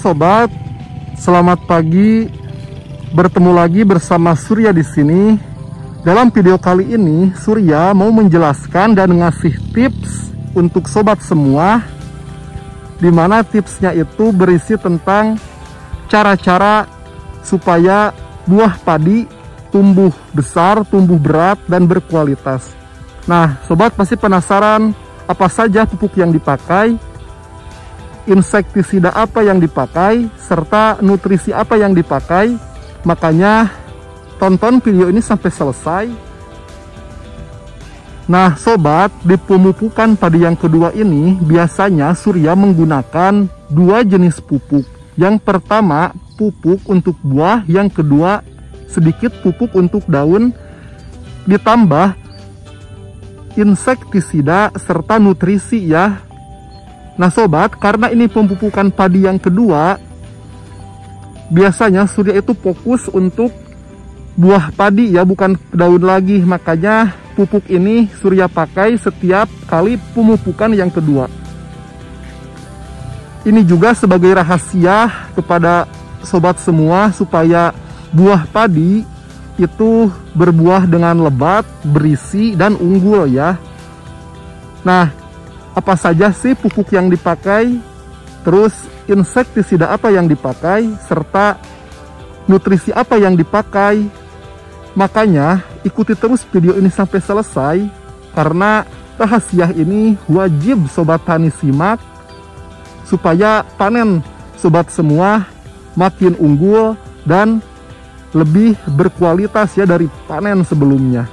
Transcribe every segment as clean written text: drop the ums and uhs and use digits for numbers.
sobat, selamat pagi. Bertemu lagi bersama Surya di sini. Dalam video kali ini, Surya mau menjelaskan dan ngasih tips untuk sobat semua, dimana tipsnya itu berisi tentang cara-cara supaya buah padi tumbuh besar, tumbuh berat, dan berkualitas. Nah, sobat pasti penasaran apa saja pupuk yang dipakai, insektisida apa yang dipakai, serta nutrisi apa yang dipakai. Makanya tonton video ini sampai selesai. Nah sobat, di pemupukan padi yang kedua ini biasanya Surya menggunakan dua jenis pupuk. Yang pertama pupuk untuk buah, yang kedua sedikit pupuk untuk daun, ditambah insektisida serta nutrisi ya. Nah sobat, karena ini pemupukan padi yang kedua, biasanya Surya itu fokus untuk buah padi ya, bukan daun lagi. Makanya pupuk ini Surya pakai setiap kali pemupukan yang kedua. Ini juga sebagai rahasia kepada sobat semua supaya buah padi itu berbuah dengan lebat, berisi, dan unggul ya. Nah, apa saja sih pupuk yang dipakai, terus insektisida apa yang dipakai, serta nutrisi apa yang dipakai. Makanya ikuti terus video ini sampai selesai, karena rahasia ini wajib sobat tani simak supaya panen sobat semua makin unggul dan lebih berkualitas ya dari panen sebelumnya.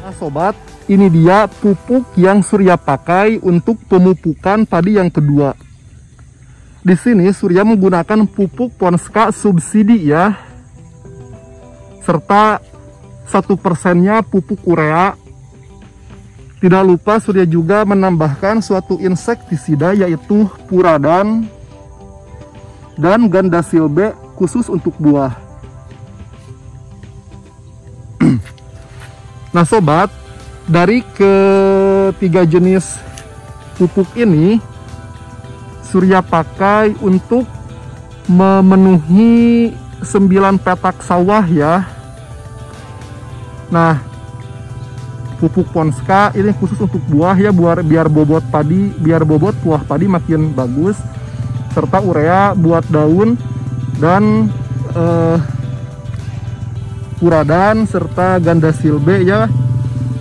Nah sobat, ini dia pupuk yang Surya pakai untuk pemupukan padi yang kedua. Di sini Surya menggunakan pupuk Ponska subsidi ya, serta 1%-nya pupuk urea. Tidak lupa Surya juga menambahkan suatu insektisida yaitu Puradan dan Gandasil B khusus untuk buah. Nah sobat, dari ketiga jenis pupuk ini Surya pakai untuk memenuhi 9 petak sawah ya. Nah, pupuk Ponska ini khusus untuk buah ya, biar bobot buah padi makin bagus, serta urea buat daun dan Puradan serta Gandasil B ya,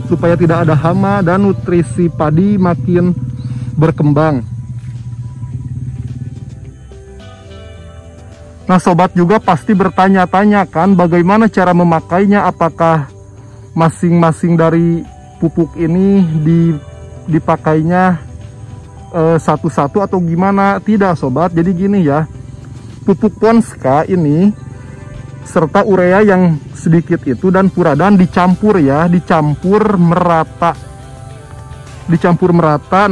supaya tidak ada hama dan nutrisi padi makin berkembang. Nah sobat juga pasti bertanya-tanya kan bagaimana cara memakainya, apakah masing-masing dari pupuk ini dipakainya satu-satu atau gimana. Tidak sobat, jadi gini ya, pupuk Ponska ini serta urea yang sedikit itu dan Puradan dicampur ya, dicampur merata.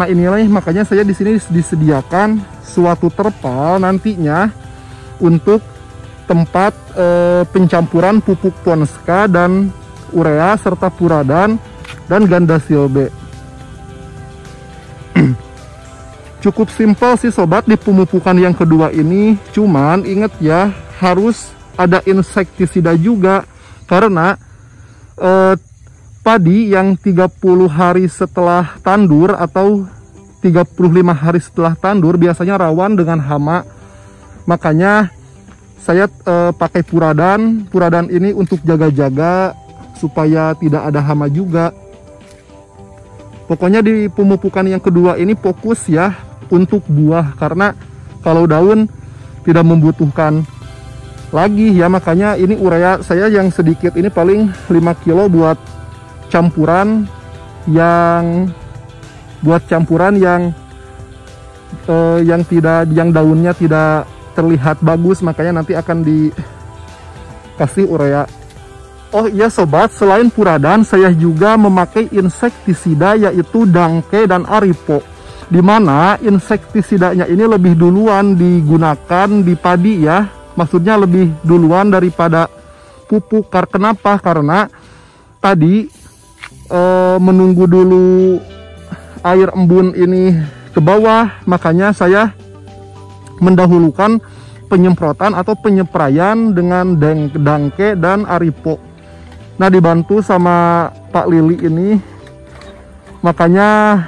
Nah inilah makanya saya di sini disediakan suatu terpal nantinya untuk tempat pencampuran pupuk Ponska dan urea serta Puradan dan Gandasil B. Cukup simpel sih sobat di pemupukan yang kedua ini, cuman ingat ya harus ada insektisida juga, karena padi yang 30 hari setelah tandur atau 35 hari setelah tandur biasanya rawan dengan hama. Makanya saya pakai Puradan ini untuk jaga-jaga supaya tidak ada hama juga. Pokoknya di pemupukan yang kedua ini fokus ya untuk buah, karena kalau daun tidak membutuhkan lagi ya. Makanya ini urea saya yang sedikit ini paling 5 kilo buat campuran yang yang daunnya tidak terlihat bagus, makanya nanti akan dikasih urea. Oh iya sobat, selain Puradan saya juga memakai insektisida yaitu Dangke dan Aripo, dimana insektisidanya ini lebih duluan digunakan di padi ya, maksudnya lebih duluan daripada pupuk. Kenapa? Karena tadi menunggu dulu air embun ini ke bawah, makanya saya mendahulukan penyemprotan atau penyepraian dengan dangke dan aripo. Nah, dibantu sama Pak Lili ini, makanya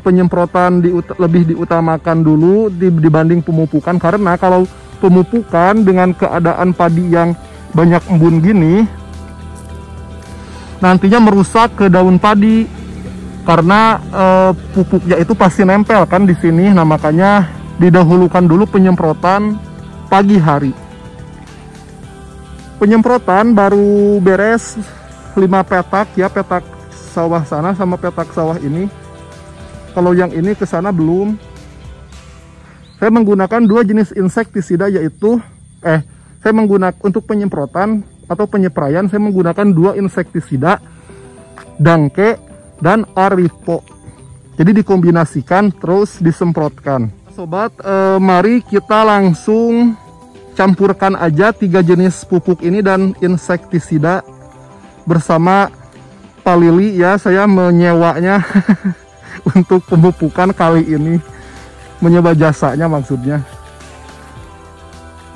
penyemprotan lebih diutamakan dulu dibanding pemupukan, karena kalau pemupukan dengan keadaan padi yang banyak embun gini nantinya merusak ke daun padi, karena pupuknya itu pasti nempel kan di sini. Nah, makanya didahulukan dulu penyemprotan pagi hari. Penyemprotan baru beres 5 petak ya, petak sawah sana sama petak sawah ini. Kalau yang ini ke sana belum. Saya menggunakan 2 jenis insektisida, yaitu saya menggunakan untuk penyemprotan atau penyepraian, saya menggunakan 2 insektisida, dangke dan aripo. Jadi dikombinasikan terus disemprotkan. Sobat, mari kita langsung campurkan aja 3 jenis pupuk ini dan insektisida bersama Pak Lili ya. Saya menyewanya untuk pemupukan kali ini, menyewa jasanya maksudnya.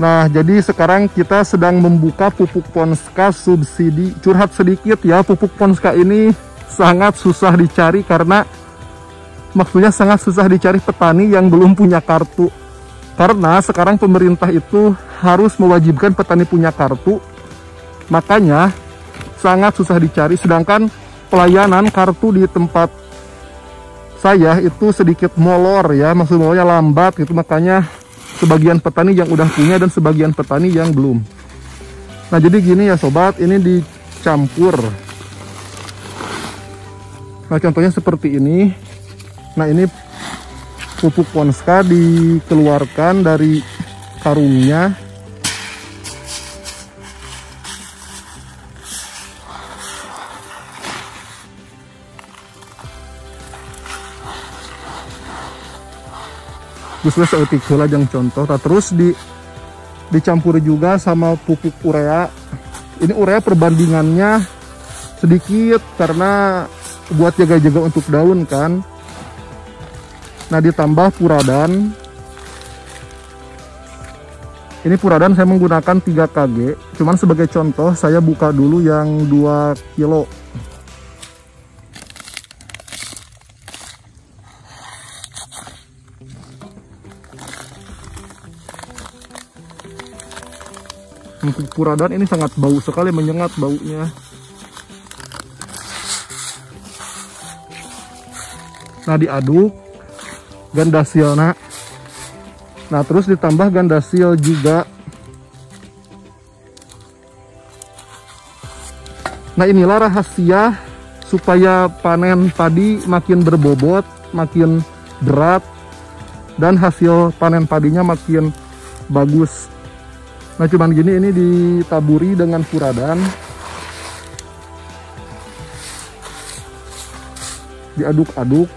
Nah, jadi sekarang kita sedang membuka pupuk Ponska subsidi. Curhat sedikit ya, pupuk Ponska ini sangat susah dicari, karena maksudnya sangat susah dicari petani yang belum punya kartu. Karena sekarang pemerintah itu harus mewajibkan petani punya kartu, makanya sangat susah dicari. Sedangkan pelayanan kartu di tempat saya itu sedikit molor ya, maksudnya lambat gitu. Makanya sebagian petani yang udah punya dan sebagian petani yang belum. Nah, jadi gini ya sobat, ini dicampur. Nah, contohnya seperti ini. Nah, ini pupuk Ponska dikeluarkan dari karungnya. Terus seetik heula yang contoh. Nah, terus dicampur juga sama pupuk urea. Ini urea perbandingannya sedikit karena buat jaga-jaga untuk daun kan. Nah, ditambah puradan. Ini puradan saya menggunakan 3 kg. Cuman sebagai contoh saya buka dulu yang 2 kilo. Untuk puradan ini sangat bau sekali, menyengat baunya. Nah, diaduk gandasilna. Nah, terus ditambah gandasil juga. Nah, inilah rahasia supaya panen padi makin berbobot, makin berat, dan hasil panen padinya makin bagus. Nah, cuman gini, ini ditaburi dengan puradan, diaduk-aduk.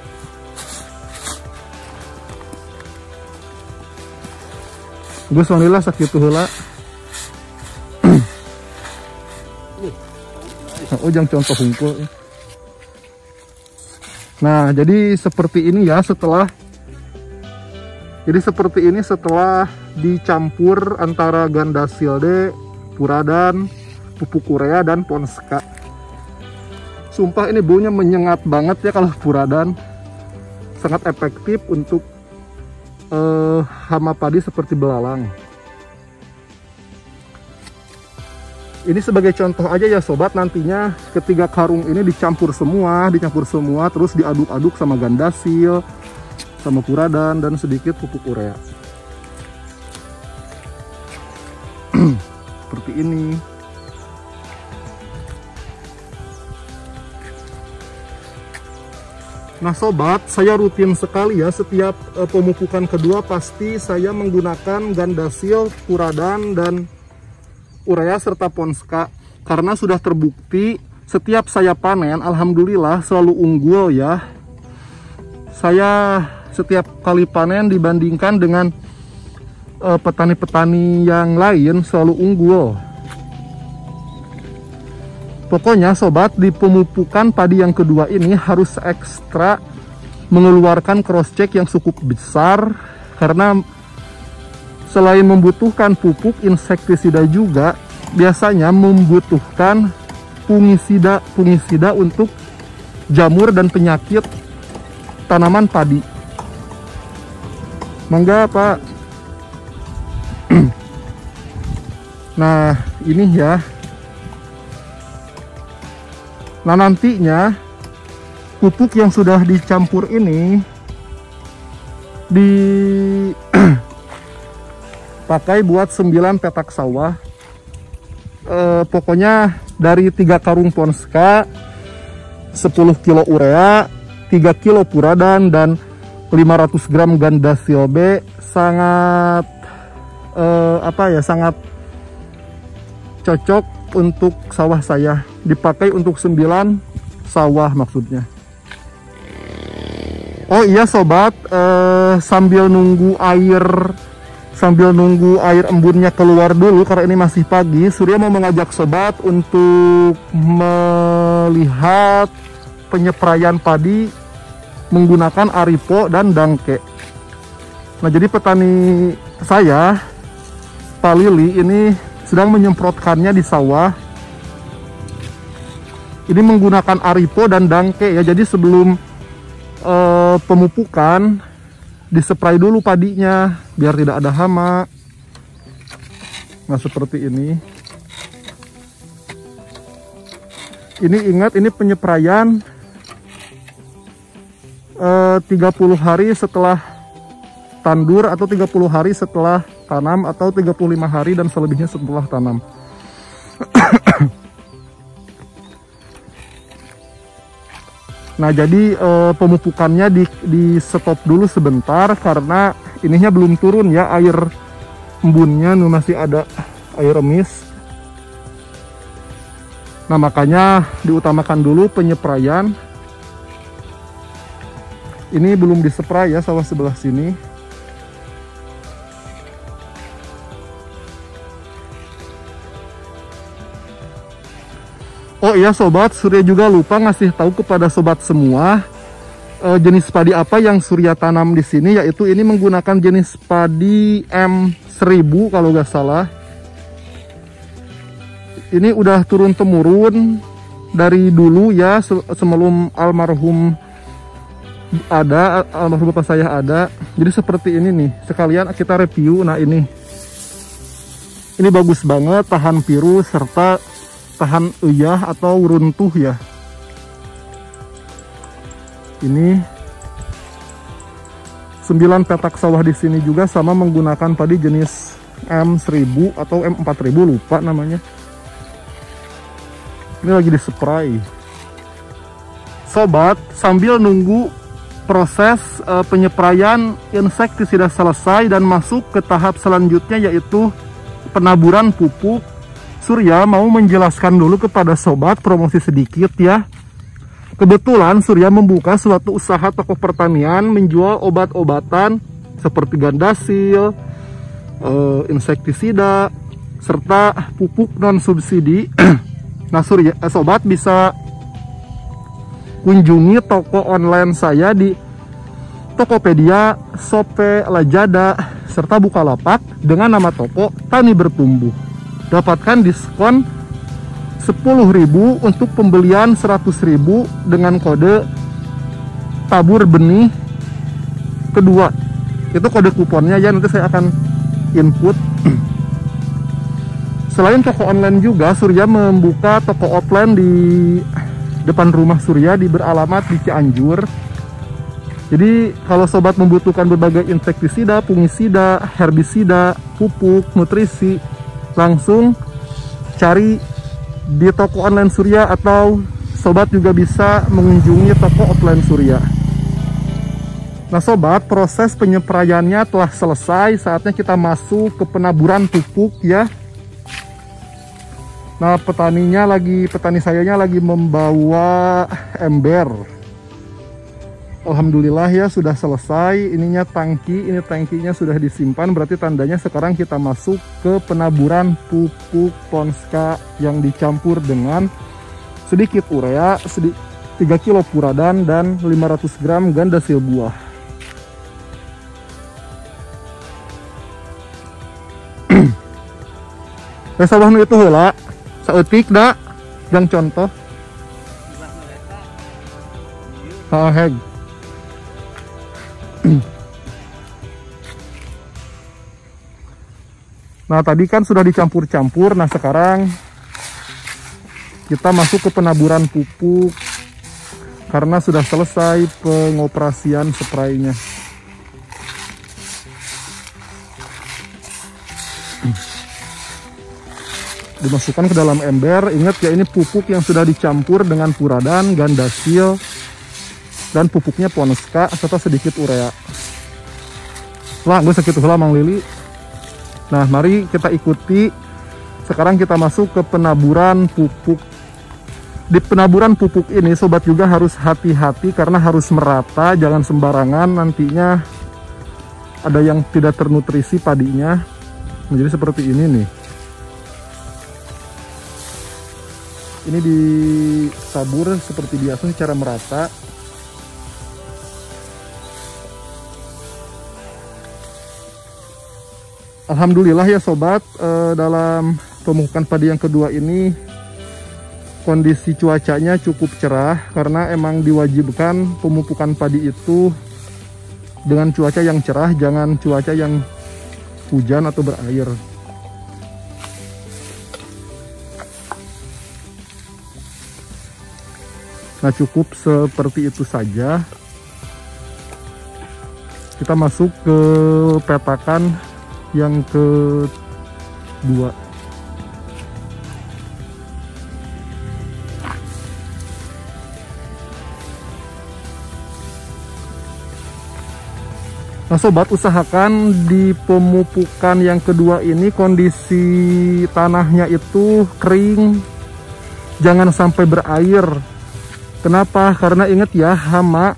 Gus wanila sakit heula. Oh, jangan contoh hungkul. Nah, jadi seperti ini ya setelah dicampur antara gandasil, puradan, pupuk urea dan Ponska. Sumpah ini baunya menyengat banget ya kalau puradan. Sangat efektif untuk hama padi seperti belalang. Ini sebagai contoh aja ya sobat, nantinya ketiga karung ini dicampur semua, terus diaduk-aduk sama gandasil, sama puradan, dan sedikit pupuk urea. Seperti ini. Nah sobat, saya rutin sekali ya, setiap pemupukan kedua pasti saya menggunakan gandasil, puradan, dan urea serta Ponska. Karena sudah terbukti setiap saya panen, alhamdulillah selalu unggul ya. Saya setiap kali panen dibandingkan dengan petani-petani yang lain selalu unggul. Pokoknya sobat, di pemupukan padi yang kedua ini harus ekstra mengeluarkan cross check yang cukup besar, karena selain membutuhkan pupuk insektisida juga biasanya membutuhkan fungisida untuk jamur dan penyakit tanaman padi. Mangga Pak. Nah ini ya. Nah nantinya pupuk yang sudah dicampur ini dipakai buat 9 petak sawah. Pokoknya dari 3 karung Ponska, 10 kilo urea, 3 kilo puradan, dan 500 gram ganda silbe sangat sangat cocok untuk sawah saya. Dipakai untuk 9 sawah maksudnya. Oh iya sobat, sambil nunggu air embunnya keluar dulu karena ini masih pagi, Surya mau mengajak sobat untuk melihat penyepraian padi menggunakan Aripo dan Dangke. Nah jadi petani saya, Pak Lili, ini sedang menyemprotkannya di sawah. Ini menggunakan Aripo dan Dangke ya, jadi sebelum pemupukan dispray dulu padinya biar tidak ada hama. Nah seperti ini. Ini ingat, ini penyepraian 30 hari setelah tandur atau 30 hari setelah tanam atau 35 hari dan selebihnya setelah tanam. Nah jadi pemupukannya di stop dulu sebentar karena ininya belum turun ya, air embunnya masih ada air remis. Nah makanya diutamakan dulu penyepraian. Ini belum dispray ya sawah sebelah sini. Oh iya sobat, Surya juga lupa ngasih tahu kepada sobat semua jenis padi apa yang Surya tanam di sini, yaitu ini menggunakan jenis padi M1000 kalau nggak salah. Ini udah turun temurun dari dulu ya, sebelum almarhum bapak saya ada. Jadi seperti ini nih, sekalian kita review. Nah ini bagus banget, tahan virus serta tahan uyah atau runtuh ya. Ini 9 petak sawah di sini juga sama menggunakan padi jenis M1000 atau M4000, lupa namanya. Ini lagi dispray. Sobat, sambil nunggu proses penyepraian insektisida selesai dan masuk ke tahap selanjutnya yaitu penaburan pupuk, Surya mau menjelaskan dulu kepada sobat, promosi sedikit ya. Kebetulan Surya membuka suatu usaha toko pertanian menjual obat-obatan seperti gandasil, insektisida, serta pupuk non subsidi. Nah sobat bisa kunjungi toko online saya di Tokopedia, Shopee, Lazada, serta Bukalapak dengan nama toko Tani Bertumbuh. Dapatkan diskon 10.000 untuk pembelian 100.000 dengan kode tabur benih kedua. Itu kode kuponnya ya, nanti saya akan input. Selain toko online juga, Surya membuka toko offline di depan rumah Surya beralamat di Cianjur. Jadi kalau sobat membutuhkan berbagai insektisida, fungisida, herbisida, pupuk, nutrisi, langsung cari di toko online Surya, atau sobat juga bisa mengunjungi toko offline Surya. Nah sobat, proses penyepraiannya telah selesai, saatnya kita masuk ke penaburan pupuk ya. Nah petani sayanya lagi membawa ember. Alhamdulillah ya sudah selesai. Ininya tangki, ini tangkinya sudah disimpan, berarti tandanya sekarang kita masuk ke penaburan pupuk Ponska yang dicampur dengan sedikit urea, 3 kilo puradan, dan 500 gram gandasil buah. Sawah nu itu heula saeutik da yang contoh. Heg. Nah tadi kan sudah dicampur-campur. Nah sekarang kita masuk ke penaburan pupuk karena sudah selesai pengoperasian spraynya. Dimasukkan ke dalam ember. Ingat ya, ini pupuk yang sudah dicampur dengan puradan, gandasil, dan pupuknya Ponska serta sedikit urea. Lah, gue sakit ulah Mang Lili. Nah, mari kita ikuti. Sekarang kita masuk ke penaburan pupuk. Di penaburan pupuk ini, sobat juga harus hati-hati karena harus merata, jangan sembarangan. Nantinya ada yang tidak ternutrisi padinya. Menjadi seperti ini nih. Ini ditabur seperti biasa secara merata. Alhamdulillah ya sobat, dalam pemupukan padi yang kedua ini kondisi cuacanya cukup cerah karena emang diwajibkan pemupukan padi itu dengan cuaca yang cerah, jangan cuaca yang hujan atau berair. Nah cukup seperti itu saja. Kita masuk ke petakan yang kedua. Nah sobat, usahakan di pemupukan yang kedua ini kondisi tanahnya itu kering, jangan sampai berair. Kenapa? Karena ingat ya, hama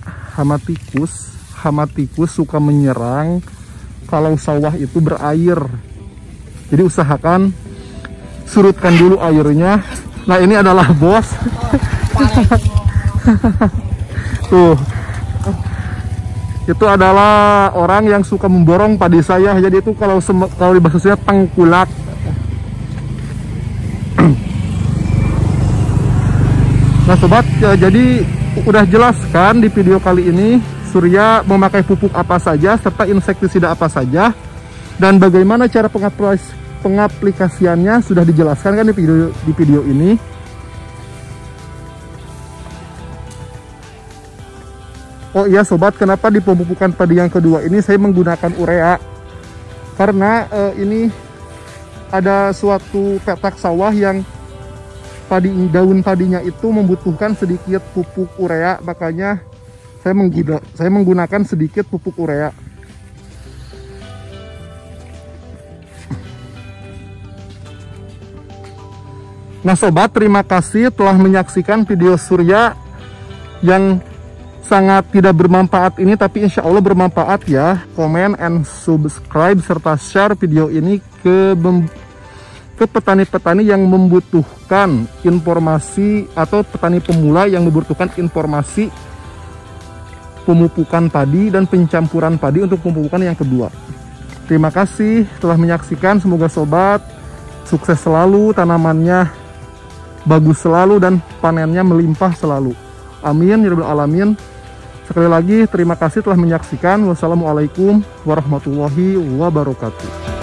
tikus suka menyerang kalau sawah itu berair. Jadi usahakan surutkan dulu airnya. Nah ini adalah bos. Tuh, itu adalah orang yang suka memborong padi saya. Jadi itu kalau di bahasa saya tengkulak. Nah sobat, jadi udah jelas kan di video kali ini Surya memakai pupuk apa saja serta insektisida apa saja, dan bagaimana cara pengaplikasiannya sudah dijelaskan kan di video ini. Oh iya sobat, kenapa di pemupukan padi yang kedua ini saya menggunakan urea? Karena ini ada suatu petak sawah yang daun padinya itu membutuhkan sedikit pupuk urea, makanya saya menggunakan sedikit pupuk urea. Nah sobat, terima kasih telah menyaksikan video Surya yang sangat tidak bermanfaat ini, tapi insya Allah bermanfaat ya. Komen and subscribe serta share video ini ke petani-petani yang membutuhkan informasi, atau petani pemula yang membutuhkan informasi pemupukan padi dan pencampuran padi untuk pemupukan yang kedua. Terima kasih telah menyaksikan. Semoga sobat sukses selalu, tanamannya bagus selalu, dan panennya melimpah selalu. Amin ya rabbal alamin. Sekali lagi terima kasih telah menyaksikan. Wassalamualaikum warahmatullahi wabarakatuh.